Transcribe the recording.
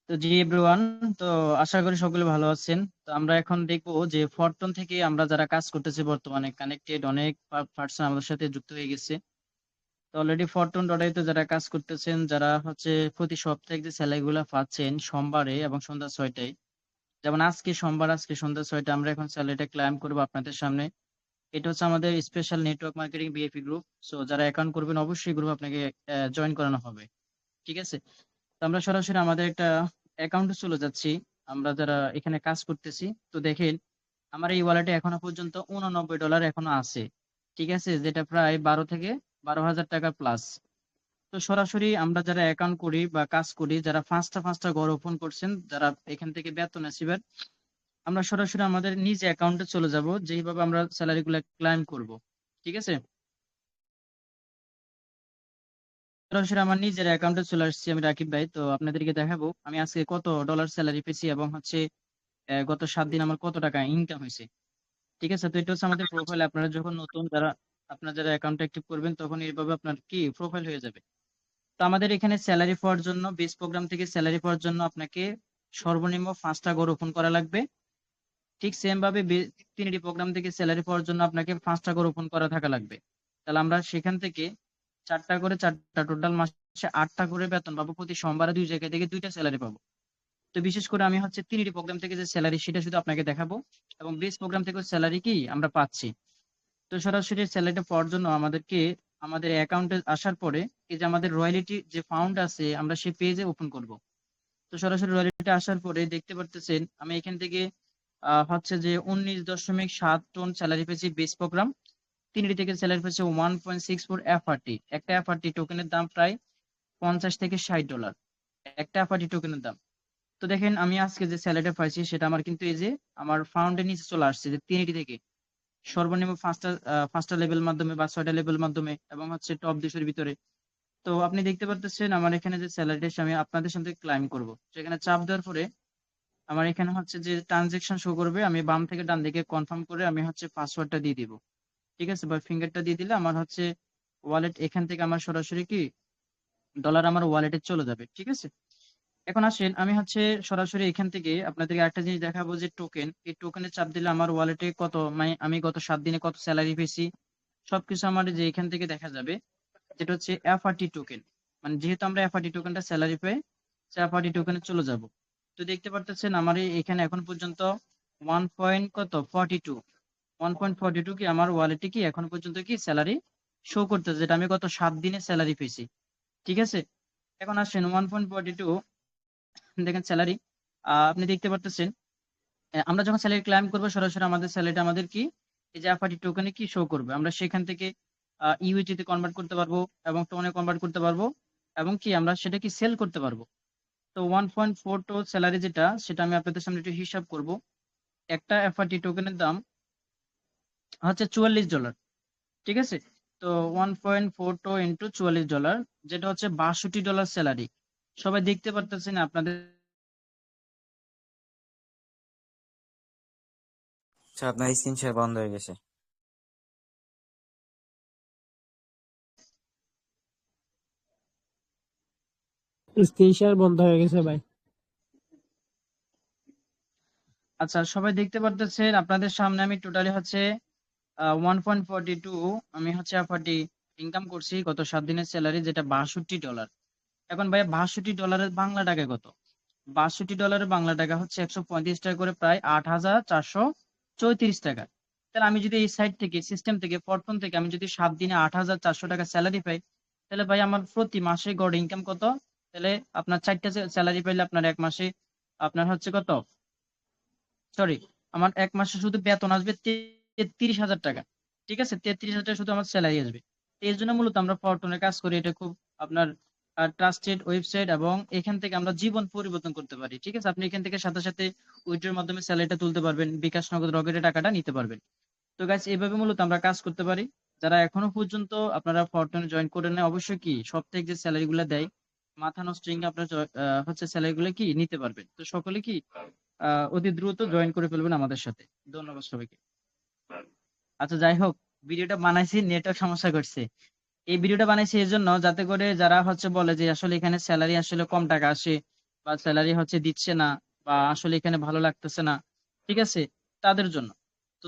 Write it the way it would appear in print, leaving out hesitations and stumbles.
তো জি এভরিওয়ান, তো আশা করি সকলে ভালো আছেন। তো আমরা এখন দেখবো যে ফরটন থেকে আমরা যারা কাজ করতেছি বর্তমানে কানেক্টেড অনেক পার্সন আমাদের সাথে যুক্ত হয়ে গেছে। তো অলরেডি ফরটন ডট তো যারা কাজ করতেছেন, যারা হচ্ছে প্রতি সপ্তাহে যে স্যালারি গুলা পাচ্ছেন সোমবারে এবং সন্ধ্যা 6টায়, যেমন আজকে সোমবার, আজকে সন্ধ্যা 6টায় আমরা এখন স্যালারিটা ক্লাইম করবো আপনাদের সামনে। এটা হচ্ছে আমাদের special network marketing BAP group. So যারা অ্যাকাউন্ট করবেন অবশ্যই গ্রুপ আপনাকে জয়েন করানো হবে, ঠিক আছে? তো আমরা সরাসরি আমাদের একটা অ্যাকাউন্টে চলে যাচ্ছি, আমরা যারা এখানে কাজ করতেছি। তো দেখেন আমার এই ওয়ালেটে এখনো পর্যন্ত $89 এখনো আছে, ঠিক আছে, যেটা প্রায় 12,000 থেকে 12,000 টাকা প্লাস। তো সরাসরি আমরা যারা অ্যাকাউন্ট করি বা কাজ করি, যারা পাঁচটা পাঁচটা ঘর ওপেন করছেন, যারা এখান থেকে বেতন আসিবেন, আমরা সরাসরি আমাদের নিজ অ্যাকাউন্টে চলে যাব, যেইভাবে আমরা স্যালারি গুলা ক্লাইম করব, ঠিক আছে? সরাসরি আমার নিজের অ্যাকাউন্টে চলে আসছি আমি, রাকিব ভাই। তো আপনাদেরকে দেখাবো আমি আজকে কত ডলার স্যালারি পেয়েছি এবং হচ্ছে গত 7 দিন আমার কত টাকা ইনকাম হয়েছে, ঠিক আছে? তো এটা হচ্ছে আমাদের প্রোফাইল। আপনারা যখন নতুন যারা আপনারা যারা অ্যাকাউন্ট অ্যাক্টিভ করবেন, তখন এইভাবে আপনার কি প্রোফাইল হয়ে যাবে। তো আমাদের এখানে স্যালারি পাওয়ার জন্য, বেস প্রোগ্রাম থেকে স্যালারি পাওয়ার জন্য আপনাকে সর্বনিম্ন 5টা ঘর ওপেন করা লাগবে। ঠিক সেম ভাবে তিনটি প্রোগ্রাম থেকে স্যালারি পাওয়ার জন্য আপনাকে 5টা ঘর ওপেন করা থাকা লাগবে। তাহলে আমরা সেখান থেকে 4টা করে, 4টা টোটাল মাসে 8টা করে বেতন পাবো। প্রতি সোমবারে দুই জায়গা থেকে 2টা স্যালারি পাবো। তো বিশেষ করে আমি হচ্ছে তিনটি প্রোগ্রাম থেকে যে স্যালারি, সেটা শুধু আপনাকে দেখাবো, এবং বেস প্রোগ্রাম থেকে স্যালারি কি আমরা পাচ্ছি। তো সরাসরি স্যালারিটা পাওয়ার জন্য আমাদেরকে আমাদের অ্যাকাউন্টে আসার পরে এই যে আমাদের রয়্যালিটি যে ফান্ড আছে, আমরা সেই পেজে ওপেন করব। তো সরাসরি রয়্যালিটি আসার পরে দেখতে পারতেছেন আমি এখান থেকে হচ্ছে যে 19.7 টন স্যালারি পেয়েছি বেস প্রোগ্রাম। তিনটি থেকে স্যালারি পেয়েছে 1.64 এফআরটি। একটা এফআরটি টোকেনের দাম প্রায় 50 থেকে 60 ডলার, একটা এফআরটি টোকেনের দাম। তো দেখেন আমি আজকে যে স্যালারিটা পাইছি, সেটা আমার কিন্তু এই যে আমার ফাউন্ডের নিচে চলে আসছে, যে তিনটি থেকে সর্বনিম্ন পাঁচটা লেভেল মাধ্যমে বা 6টা লেভেল মাধ্যমে, এবং হচ্ছে টপ 200-এর ভিতরে। তো আপনি দেখতে পারতেছেন আমার এখানে যে স্যালারিটা আমি আপনাদের সাথে ক্লাইম করব, সেখানে চাপ দেওয়ার পরে আমার এখানে হচ্ছে যে ট্রানজেকশন শো করবে। আমি বাম থেকে ডান দিকে কনফার্ম করে আমি হচ্ছে পাসওয়ার্ডটা দিয়ে দিব, ঠিক আছে, বা ফিঙ্গারটা দিয়ে দিলে আমার হচ্ছে ওয়ালেট, এখান থেকে আমার সরাসরি কি ডলার আমার ওয়ালেটে চলে যাবে, ঠিক আছে? এখন আসেন আমি হচ্ছে সরাসরি এখান থেকে আপনাদেরকে একটা জিনিস দেখাবো, যে টোকেন, এই টোকেনে চাপ দিলে আমার ওয়ালেটে কত, মানে আমি গত 7 দিনে কত স্যালারি পেয়েছি সবকিছু আমার যে এখান থেকে দেখা যাবে, যেটা হচ্ছে এফআরটি টোকেন। মানে যেহেতু আমরা এফআরটি টোকেনটা স্যালারি পাই, সে এফআরটি টোকেনে চলে যাব। তো দেখতে পারতেছেন আমার এখানে এখন পর্যন্ত 1.42 কি আমার ওয়ালেটে কি এখন পর্যন্ত কি স্যালারি শো করতেছে, যেটা আমি গত 7 দিনে স্যালারি পেয়েছি, ঠিক আছে? এখন আসেন 1.42, দেখেন স্যালারি আপনি দেখতে পারতেছেন। আমরা যখন স্যালারি ক্লাইম করবো, সরাসরি আমাদের স্যালারিটা আমাদের কি এই যে এফআরটি টোকেনে কি শো করবে। আমরা সেখান থেকে ইউএসডি তে কনভার্ট করতে পারবো এবং টোনে কনভার্ট করতে পারবো, এবং কি আমরা সেটা কি সেল করতে পারবো। তো 1.42 স্যালারি যেটা, সেটা আমি আপনাদের সামনে একটু হিসাব করব। একটা এফআরটি টোকেনের দাম হচ্ছে $44, ঠিক আছে? তো 1.42 ইন্টু $44, যেটা হচ্ছে $62 স্যালারি। সবাই দেখতে পারতেছেন আপনাদের? আচ্ছা, আপনার স্ক্রিন শেয়ার বন্ধ হয়ে গেছে। স্ক্রিন শেয়ার বন্ধ হয়ে গেছে ভাই। আচ্ছা, সবাই দেখতে পারতেছেন আপনাদের সামনে আমি টোটালি হচ্ছে 1.42 আমি হচ্ছে এফআরটি ইনকাম করছি গত 7 দিনের স্যালারি, যেটা $62। এখন ভাই $62 বাংলা টাকা কত? $62 বাংলা টাকা হচ্ছে 135 টাকা করে, প্রায় 8,434 টাকা। তাহলে আমি যদি এই সাইড থেকে, সিস্টেম থেকে, পটন থেকে আমি যদি 7 দিনে 8,400 টাকা স্যালারি পাই, তাহলে ভাই আমার প্রতি মাসে গড় ইনকাম কত? তাহলে আপনার 4টা স্যালারি পাইলে আপনার এক মাসে আপনার হচ্ছে কত, সরি, আমার এক মাসে শুধু বেতন আসবে 33,000 টাকা, ঠিক আছে? 33,000 টাকা শুধু আমার স্যালারি আসবে। তো এর জন্য মূলত আমরা পল্টনে কাজ করি। এটা খুব আপনার ট্রাস্টেড ওয়েবসাইট, এবং এখান থেকে আমরা জীবন পরিবর্তন করতে পারি, ঠিক আছে? আপনি এখান থেকে সাথে সাথে উইথড্রর মাধ্যমে স্যালারিটা তুলতে পারবেন, বিকাশ নগদ রকেটে টাকাটা নিতে পারবেন। তো গাইস, এইভাবে মূলত আমরা কাজ করতে পারি। যারা এখনো পর্যন্ত আপনারা ফরটনে জয়েন করে নেয়, অবশ্যই কি সপ্তাহে যে স্যালারি গুলা দেয়, মাথা নষ্ট আপনার হচ্ছে স্যালারি গুলো কি নিতে পারবেন। তো সকলে কি অতি দ্রুত জয়েন করে ফেলবেন আমাদের সাথে। ধন্যবাদ সবাইকে। আচ্ছা, যাই হোক, ভিডিওটা বানাইছি, নেটওয়ার্ক সমস্যা করছে। এই ভিডিওটা বানাইছি এর জন্য, যাতে করে যারা হচ্ছে বলে যে আসলে এখানে স্যালারি আসলে কম টাকা আসে, বা স্যালারি হচ্ছে দিচ্ছে না, বা আসলে এখানে ভালো লাগতেছে না, ঠিক আছে, তাদের জন্য। তো